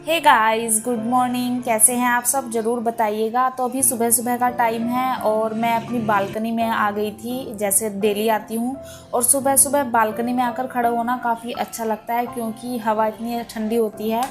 Hey guys, good morning. कैसे हैं आप सब? ज़रूर बताइएगा। तो अभी सुबह सुबह का टाइम है और मैं अपनी बालकनी में आ गई थी, जैसे डेली आती हूँ। और सुबह सुबह बालकनी में आकर खड़ा होना काफ़ी अच्छा लगता है क्योंकि हवा इतनी ठंडी होती है।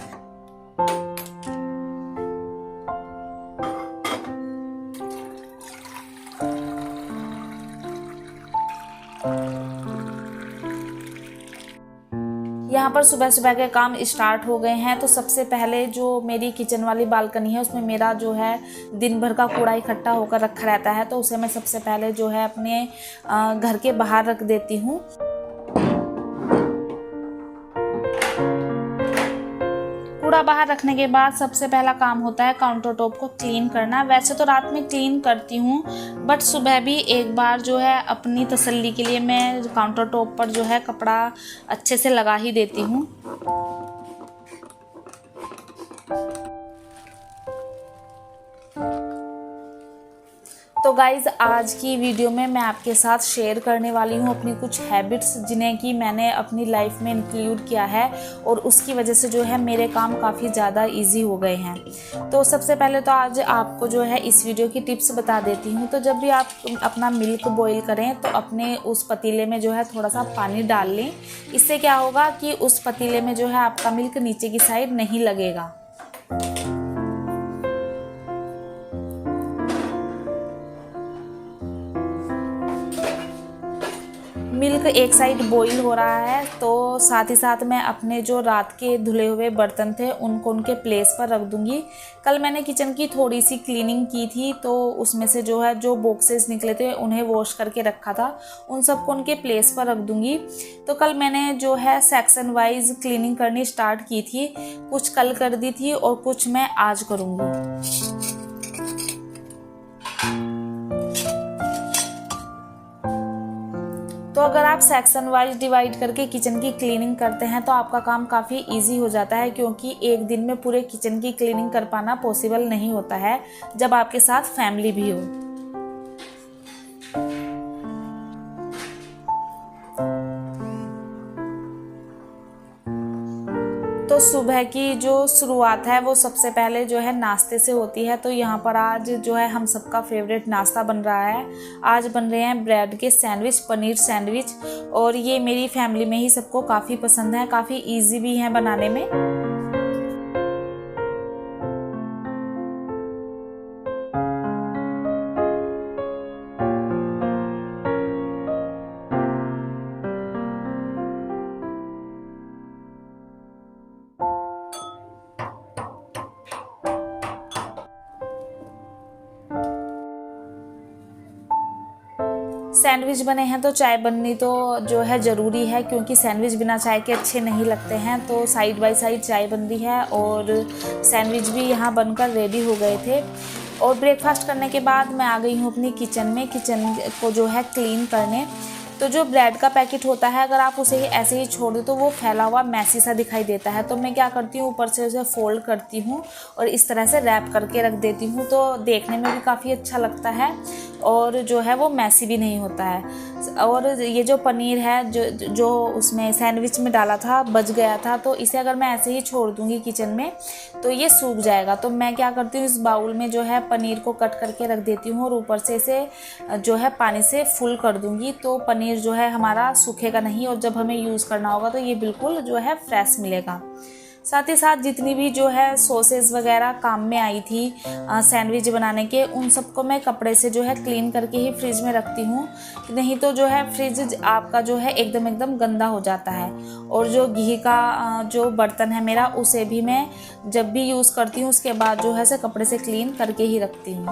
यहाँ पर सुबह सुबह के काम स्टार्ट हो गए हैं। तो सबसे पहले जो मेरी किचन वाली बालकनी है उसमें मेरा जो है दिन भर का कूड़ा इकट्ठा होकर रखा रहता है, तो उसे मैं सबसे पहले जो है अपने घर के बाहर रख देती हूँ। कूड़ा बाहर रखने के बाद सबसे पहला काम होता है काउंटर टॉप को क्लीन करना। वैसे तो रात में क्लीन करती हूँ, बट सुबह भी एक बार जो है अपनी तसल्ली के लिए मैं काउंटर टॉप पर जो है कपड़ा अच्छे से लगा ही देती हूँ। तो गाइज़, आज की वीडियो में मैं आपके साथ शेयर करने वाली हूँ अपनी कुछ हैबिट्स जिन्हें कि मैंने अपनी लाइफ में इंक्लूड किया है और उसकी वजह से जो है मेरे काम काफ़ी ज़्यादा इजी हो गए हैं। तो सबसे पहले तो आज आपको जो है इस वीडियो की टिप्स बता देती हूँ। तो जब भी आप अपना मिल्क बॉईल करें तो अपने उस पतीले में जो है थोड़ा सा पानी डाल लें। इससे क्या होगा कि उस पतीले में जो है आपका मिल्क नीचे की साइड नहीं लगेगा। मिल्क एक साइड बॉईल हो रहा है, तो साथ ही साथ मैं अपने जो रात के धुले हुए बर्तन थे उनको उनके प्लेस पर रख दूंगी। कल मैंने किचन की थोड़ी सी क्लीनिंग की थी, तो उसमें से जो है जो बॉक्सेस निकले थे उन्हें वॉश करके रखा था, उन सबको उनके प्लेस पर रख दूंगी। तो कल मैंने जो है सेक्शन वाइज क्लीनिंग करनी स्टार्ट की थी। कुछ कल कर दी थी और कुछ मैं आज करूँगी। तो अगर आप सेक्शन वाइज डिवाइड करके किचन की क्लीनिंग करते हैं तो आपका काम काफ़ी इजी हो जाता है, क्योंकि एक दिन में पूरे किचन की क्लीनिंग कर पाना पॉसिबल नहीं होता है जब आपके साथ फैमिली भी हो। तो सुबह की जो शुरुआत है वो सबसे पहले जो है नाश्ते से होती है। तो यहाँ पर आज जो है हम सबका फेवरेट नाश्ता बन रहा है। आज बन रहे हैं ब्रेड के सैंडविच, पनीर सैंडविच, और ये मेरी फैमिली में ही सबको काफ़ी पसंद है, काफ़ी इजी भी है बनाने में। सैंडविच बने हैं तो चाय बननी तो जो है ज़रूरी है, क्योंकि सैंडविच बिना चाय के अच्छे नहीं लगते हैं। तो साइड बाय साइड चाय बन रही है और सैंडविच भी यहाँ बनकर रेडी हो गए थे। और ब्रेकफास्ट करने के बाद मैं आ गई हूँ अपनी किचन में, किचन को जो है क्लीन करने। तो जो ब्रेड का पैकेट होता है, अगर आप उसे ऐसे ही छोड़ दो तो वो फैला हुआ मैसी सा दिखाई देता है। तो मैं क्या करती हूँ, ऊपर से उसे फोल्ड करती हूँ और इस तरह से रैप करके रख देती हूँ। तो देखने में भी काफ़ी अच्छा लगता है और जो है वो मैसी भी नहीं होता है। और ये जो पनीर है जो उसमें सैंडविच में डाला था बच गया था, तो इसे अगर मैं ऐसे ही छोड़ दूँगी किचन में तो ये सूख जाएगा। तो मैं क्या करती हूँ, इस बाउल में जो है पनीर को कट करके रख देती हूँ और ऊपर से इसे जो है पानी से फुल कर दूँगी। तो पनीर जो है हमारा सूखेगा नहीं और जब हमें यूज़ करना होगा तो ये बिल्कुल जो है फ्रेश मिलेगा। साथ ही साथ जितनी भी जो है सॉसेस वगैरह काम में आई थी सैंडविच बनाने के, उन सबको मैं कपड़े से जो है क्लीन करके ही फ्रिज में रखती हूँ। नहीं तो जो है फ्रिज आपका जो है एकदम गंदा हो जाता है। और जो घी का जो बर्तन है मेरा, उसे भी मैं जब भी यूज़ करती हूँ उसके बाद जो है से कपड़े से क्लीन करके ही रखती हूँ।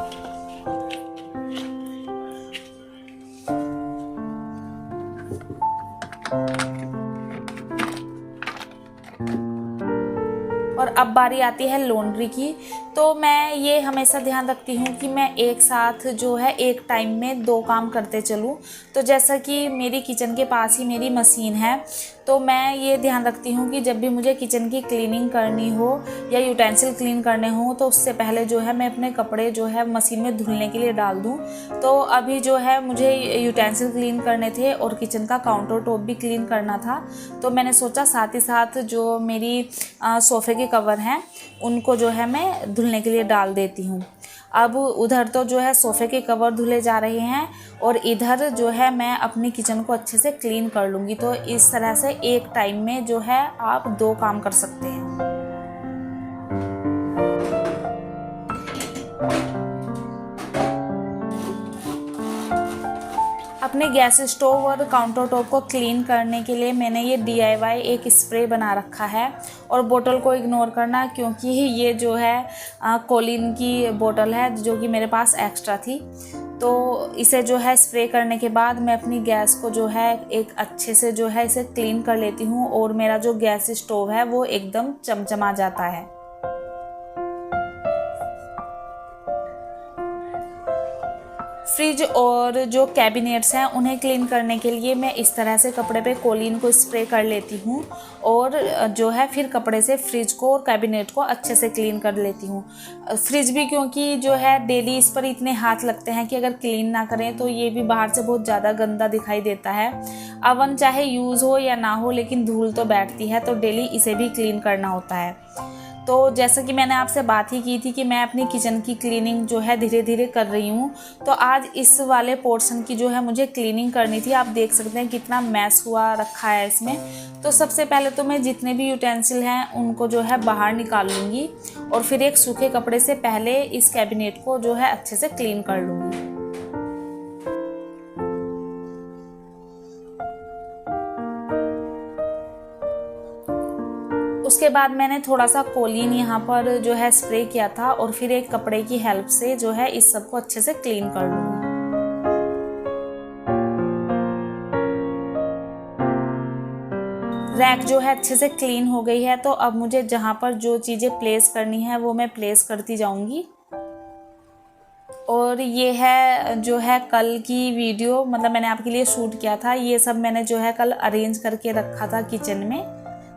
और अब बारी आती है लॉन्ड्री की। तो मैं ये हमेशा ध्यान रखती हूँ कि मैं एक साथ जो है एक टाइम में 2 काम करते चलूँ। तो जैसा कि मेरी किचन के पास ही मेरी मशीन है, तो मैं ये ध्यान रखती हूँ कि जब भी मुझे किचन की क्लीनिंग करनी हो या यूटेंसिल क्लीन करने हो तो उससे पहले जो है मैं अपने कपड़े जो है मशीन में धुलने के लिए डाल दूँ। तो अभी जो है मुझे यूटेंसिल क्लीन करने थे और किचन का काउंटर टॉप भी क्लीन करना था, तो मैंने सोचा साथ ही साथ जो मेरी सोफ़े के कवर हैं उनको जो है मैं धुलने के लिए डाल देती हूँ। अब उधर तो जो है सोफ़े के कवर धुले जा रहे हैं और इधर जो है मैं अपनी किचन को अच्छे से क्लीन कर लूँगी। तो इस तरह से एक टाइम में जो है आप 2 काम कर सकते हैं। अपने गैस स्टोव और काउंटर टॉप को क्लीन करने के लिए मैंने ये DIY एक स्प्रे बना रखा है। और बोतल को इग्नोर करना, क्योंकि ये जो है कोलिन की बोतल है जो कि मेरे पास एक्स्ट्रा थी। तो इसे जो है स्प्रे करने के बाद मैं अपनी गैस को जो है एक अच्छे से जो है इसे क्लीन कर लेती हूँ और मेरा जो गैस स्टोव है वो एकदम चमचमा जाता है। फ्रिज और जो कैबिनेट्स हैं उन्हें क्लीन करने के लिए मैं इस तरह से कपड़े पे कोलिन को स्प्रे कर लेती हूँ और जो है फिर कपड़े से फ्रिज को और कैबिनेट को अच्छे से क्लीन कर लेती हूँ। फ्रिज भी क्योंकि जो है डेली इस पर इतने हाथ लगते हैं कि अगर क्लीन ना करें तो ये भी बाहर से बहुत ज़्यादा गंदा दिखाई देता है। अवन चाहे यूज़ हो या ना हो लेकिन धूल तो बैठती है, तो डेली इसे भी क्लीन करना होता है। तो जैसा कि मैंने आपसे बात ही की थी कि मैं अपनी किचन की क्लीनिंग जो है धीरे धीरे कर रही हूँ, तो आज इस वाले पोर्शन की जो है मुझे क्लीनिंग करनी थी। आप देख सकते हैं कितना मैस हुआ रखा है इसमें। तो सबसे पहले तो मैं जितने भी यूटेंसिल हैं उनको जो है बाहर निकाल लूँगी और फिर एक सूखे कपड़े से पहले इस कैबिनेट को जो है अच्छे से क्लीन कर लूँगी। उसके बाद मैंने थोड़ा सा कोलिन यहाँ पर जो है स्प्रे किया था और फिर एक कपड़े की हेल्प से जो है इस सब को अच्छे से क्लीन कर लूँगी। रैक जो है अच्छे से क्लीन हो गई है, तो अब मुझे जहाँ पर जो चीज़ें प्लेस करनी है वो मैं प्लेस करती जाऊँगी। और ये है जो है कल की वीडियो, मतलब मैंने आपके लिए शूट किया था। ये सब मैंने जो है कल अरेंज करके रखा था किचन में,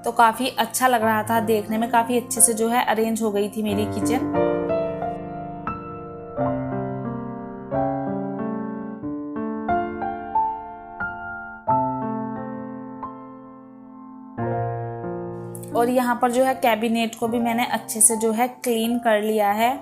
तो काफ़ी अच्छा लग रहा था देखने में। काफ़ी अच्छे से जो है अरेंज हो गई थी मेरी किचन। और यहाँ पर जो है कैबिनेट को भी मैंने अच्छे से जो है क्लीन कर लिया है।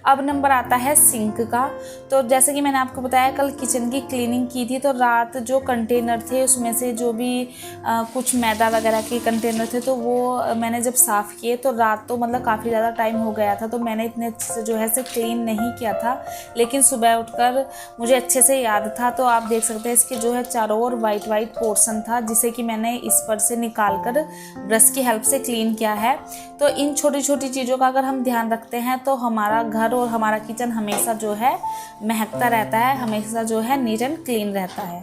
अब नंबर आता है सिंक का। तो जैसे कि मैंने आपको बताया कल किचन की क्लीनिंग की थी, तो रात जो कंटेनर थे उसमें से जो भी कुछ मैदा वगैरह के कंटेनर थे तो वो मैंने जब साफ़ किए तो रात तो मतलब काफ़ी ज़्यादा टाइम हो गया था, तो मैंने इतने अच्छे से जो है से क्लीन नहीं किया था। लेकिन सुबह उठकर मुझे अच्छे से याद था। तो आप देख सकते हैं इसके जो है चारों ओर वाइट पोर्शन था, जिसे कि मैंने इस पर से निकाल कर ब्रश की हेल्प से क्लीन किया है। तो इन छोटी छोटी चीज़ों का अगर हम ध्यान रखते हैं तो हमारा घर और हमारा किचन हमेशा जो है महकता रहता है, हमेशा जो है नीट एंड क्लीन रहता है।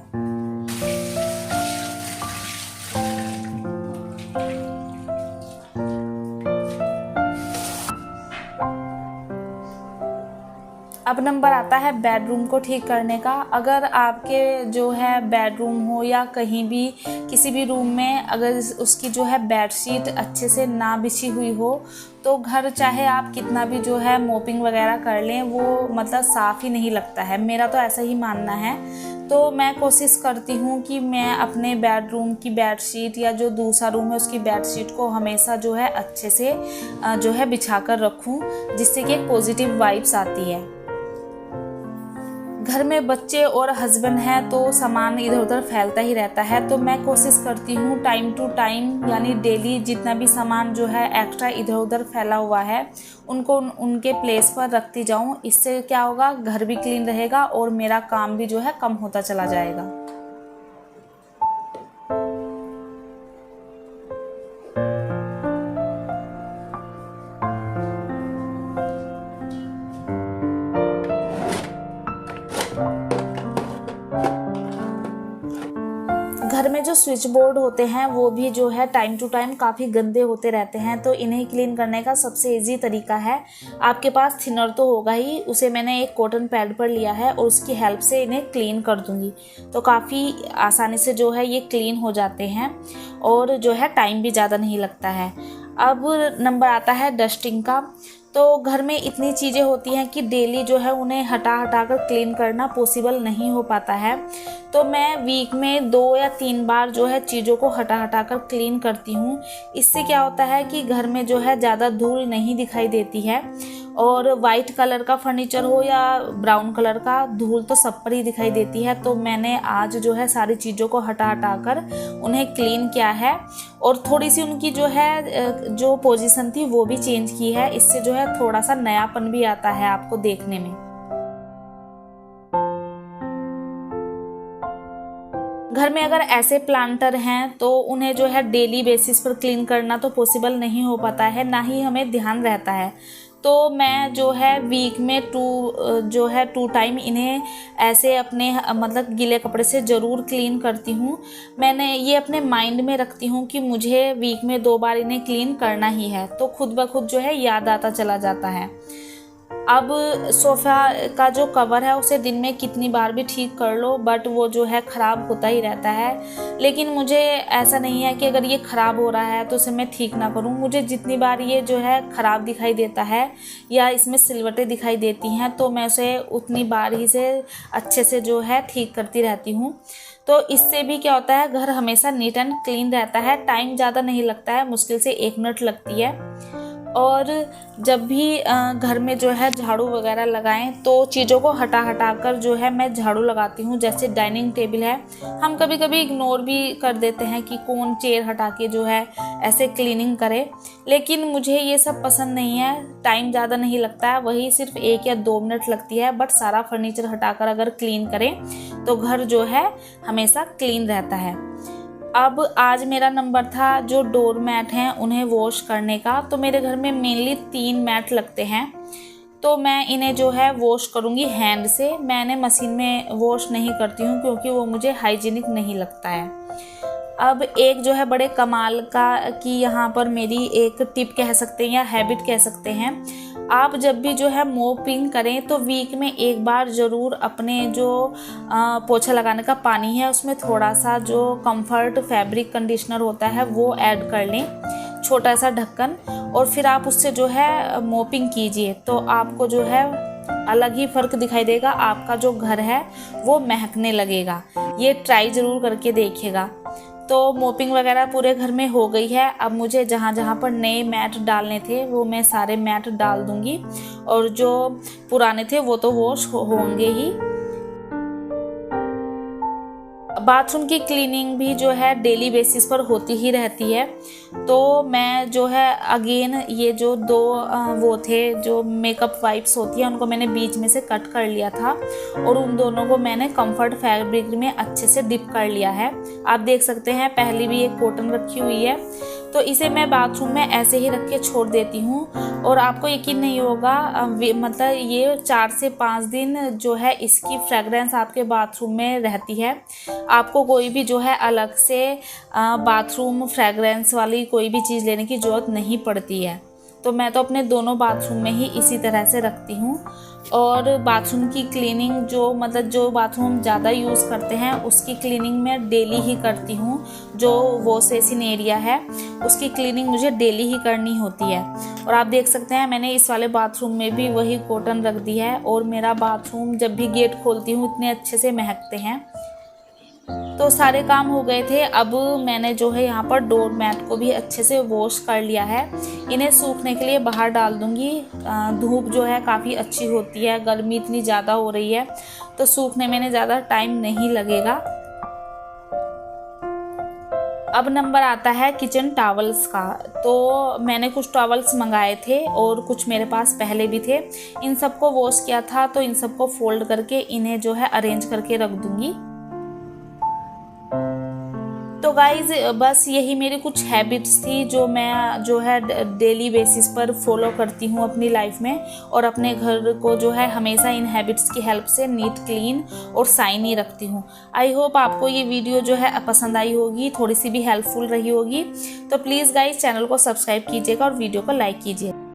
अब नंबर आता है बेडरूम को ठीक करने का। अगर आपके जो है बेडरूम हो या कहीं भी किसी भी रूम में अगर उसकी जो है बेडशीट अच्छे से ना बिछी हुई हो तो घर चाहे आप कितना भी जो है मोपिंग वगैरह कर लें वो मतलब साफ़ ही नहीं लगता है। मेरा तो ऐसा ही मानना है। तो मैं कोशिश करती हूँ कि मैं अपने बेडरूम की बेडशीट या जो दूसरा रूम है उसकी बेडशीट को हमेशा जो है अच्छे से जो है बिछा कर रखूँ, जिससे कि एक पॉजिटिव वाइब्स आती है। घर में बच्चे और हस्बैंड हैं तो सामान इधर उधर फैलता ही रहता है। तो मैं कोशिश करती हूँ टाइम टू टाइम यानी डेली जितना भी सामान जो है एक्स्ट्रा इधर उधर फैला हुआ है उनको उनके प्लेस पर रखती जाऊँ। इससे क्या होगा, घर भी क्लीन रहेगा और मेरा काम भी जो है कम होता चला जाएगा। घर में जो स्विच बोर्ड होते हैं वो भी जो है टाइम टू टाइम काफ़ी गंदे होते रहते हैं, तो इन्हें क्लीन करने का सबसे इजी तरीका है, आपके पास थिनर तो होगा ही, उसे मैंने एक कॉटन पैड पर लिया है और उसकी हेल्प से इन्हें क्लीन कर दूंगी। तो काफ़ी आसानी से जो है ये क्लीन हो जाते हैं और जो है टाइम भी ज़्यादा नहीं लगता है। अब नंबर आता है डस्टिंग का। तो घर में इतनी चीज़ें होती हैं कि डेली जो है उन्हें हटा हटा कर क्लीन करना पॉसिबल नहीं हो पाता है, तो मैं वीक में 2 या 3 बार जो है चीज़ों को हटा हटा कर क्लीन करती हूँ। इससे क्या होता है कि घर में जो है ज़्यादा धूल नहीं दिखाई देती है, और वाइट कलर का फर्नीचर हो या ब्राउन कलर का, धूल तो सब पर ही दिखाई देती है। तो मैंने आज जो है सारी चीज़ों को हटा हटा कर उन्हें क्लीन किया है और थोड़ी सी उनकी जो है जो पोजीशन थी वो भी चेंज की है। इससे जो है थोड़ा सा नयापन भी आता है आपको देखने में। घर में अगर ऐसे प्लांटर हैं तो उन्हें जो है डेली बेसिस पर क्लीन करना तो पॉसिबल नहीं हो पाता है, ना ही हमें ध्यान रहता है। तो मैं जो है वीक में 2 टाइम इन्हें ऐसे अपने मतलब गीले कपड़े से ज़रूर क्लीन करती हूँ। मैंने ये अपने माइंड में रखती हूँ कि मुझे वीक में 2 बार इन्हें क्लीन करना ही है, तो खुद ब खुद जो है याद आता चला जाता है। अब सोफ़ा का जो कवर है उसे दिन में कितनी बार भी ठीक कर लो बट वो जो है ख़राब होता ही रहता है। लेकिन मुझे ऐसा नहीं है कि अगर ये ख़राब हो रहा है तो उसे मैं ठीक ना करूं। मुझे जितनी बार ये जो है ख़राब दिखाई देता है या इसमें सिलवटें दिखाई देती हैं तो मैं उसे उतनी बार ही से अच्छे से जो है ठीक करती रहती हूँ। तो इससे भी क्या होता है, घर हमेशा नीट एंड क्लीन रहता है, टाइम ज़्यादा नहीं लगता है, मुश्किल से 1 मिनट लगती है। और जब भी घर में जो है झाड़ू वगैरह लगाएं तो चीज़ों को हटा हटा कर जो है मैं झाड़ू लगाती हूँ। जैसे डाइनिंग टेबल है, हम कभी कभी इग्नोर भी कर देते हैं कि कौन चेयर हटा के जो है ऐसे क्लीनिंग करे, लेकिन मुझे ये सब पसंद नहीं है। टाइम ज़्यादा नहीं लगता है, वही सिर्फ 1 या 2 मिनट लगती है, बट सारा फर्नीचर हटाकर अगर क्लीन करें तो घर जो है हमेशा क्लीन रहता है। अब आज मेरा नंबर था जो डोर मैट हैं उन्हें वॉश करने का। तो मेरे घर में मेनली 3 मैट लगते हैं, तो मैं इन्हें जो है वॉश करूँगी हैंड से। मैंने मशीन में वॉश नहीं करती हूँ क्योंकि वो मुझे हाइजीनिक नहीं लगता है। अब एक जो है बड़े कमाल की यहाँ पर मेरी एक टिप कह सकते हैं या हैबिट कह सकते हैं, आप जब भी जो है मोपिंग करें तो वीक में 1 बार ज़रूर अपने जो पोछा लगाने का पानी है उसमें थोड़ा सा जो कंफर्ट फैब्रिक कंडीशनर होता है वो ऐड कर लें, छोटा सा ढक्कन, और फिर आप उससे जो है मोपिंग कीजिए तो आपको जो है अलग ही फ़र्क दिखाई देगा। आपका जो घर है वो महकने लगेगा। ये ट्राई ज़रूर करके देखिएगा। तो मोपिंग वगैरह पूरे घर में हो गई है। अब मुझे जहाँ जहाँ पर नए मैट डालने थे वो मैं सारे मैट डाल दूँगी, और जो पुराने थे वो तो वॉश होंगे ही। बाथरूम की क्लीनिंग भी जो है डेली बेसिस पर होती ही रहती है। तो मैं जो है अगेन ये जो 2 वो थे जो मेकअप वाइप्स होती है उनको मैंने बीच में से कट कर लिया था और उन दोनों को मैंने कंफर्ट फैब्रिक में अच्छे से डिप कर लिया है। आप देख सकते हैं पहले भी एक कॉटन रखी हुई है, तो इसे मैं बाथरूम में ऐसे ही रख के छोड़ देती हूँ और आपको यकीन नहीं होगा, मतलब ये 4 से 5 दिन जो है इसकी फ्रेगरेंस आपके बाथरूम में रहती है। आपको कोई भी जो है अलग से बाथरूम फ्रेगरेंस वाली कोई भी चीज़ लेने की ज़रूरत नहीं पड़ती है। तो मैं तो अपने दोनों बाथरूम में ही इसी तरह से रखती हूँ। और बाथरूम की क्लीनिंग जो बाथरूम ज़्यादा यूज़ करते हैं उसकी क्लीनिंग मैं डेली ही करती हूँ। जो वॉश बेसिन एरिया है उसकी क्लीनिंग मुझे डेली ही करनी होती है। और आप देख सकते हैं मैंने इस वाले बाथरूम में भी वही कॉटन रख दी है, और मेरा बाथरूम जब भी गेट खोलती हूँ इतने अच्छे से महकते हैं। तो सारे काम हो गए थे। अब मैंने जो है यहाँ पर डोर मैट को भी अच्छे से वॉश कर लिया है। इन्हें सूखने के लिए बाहर डाल दूँगी। धूप जो है काफ़ी अच्छी होती है, गर्मी इतनी ज़्यादा हो रही है तो सूखने में ज़्यादा टाइम नहीं लगेगा। अब नंबर आता है किचन टॉवल्स का। तो मैंने कुछ टॉवल्स मंगाए थे और कुछ मेरे पास पहले भी थे। इन सबको वॉश किया था तो इन सबको फोल्ड करके इन्हें जो है अरेंज करके रख दूँगी। तो तो गाइज बस यही मेरी कुछ हैबिट्स थी जो मैं जो है डेली बेसिस पर फॉलो करती हूँ अपनी लाइफ में, और अपने घर को जो है हमेशा इन हैबिट्स की हेल्प से नीट, क्लीन और शाइनी रखती हूँ। आई होप आपको ये वीडियो जो है पसंद आई होगी, थोड़ी सी भी हेल्पफुल रही होगी। तो प्लीज़ गाइज चैनल को सब्सक्राइब कीजिएगा और वीडियो को लाइक कीजिए।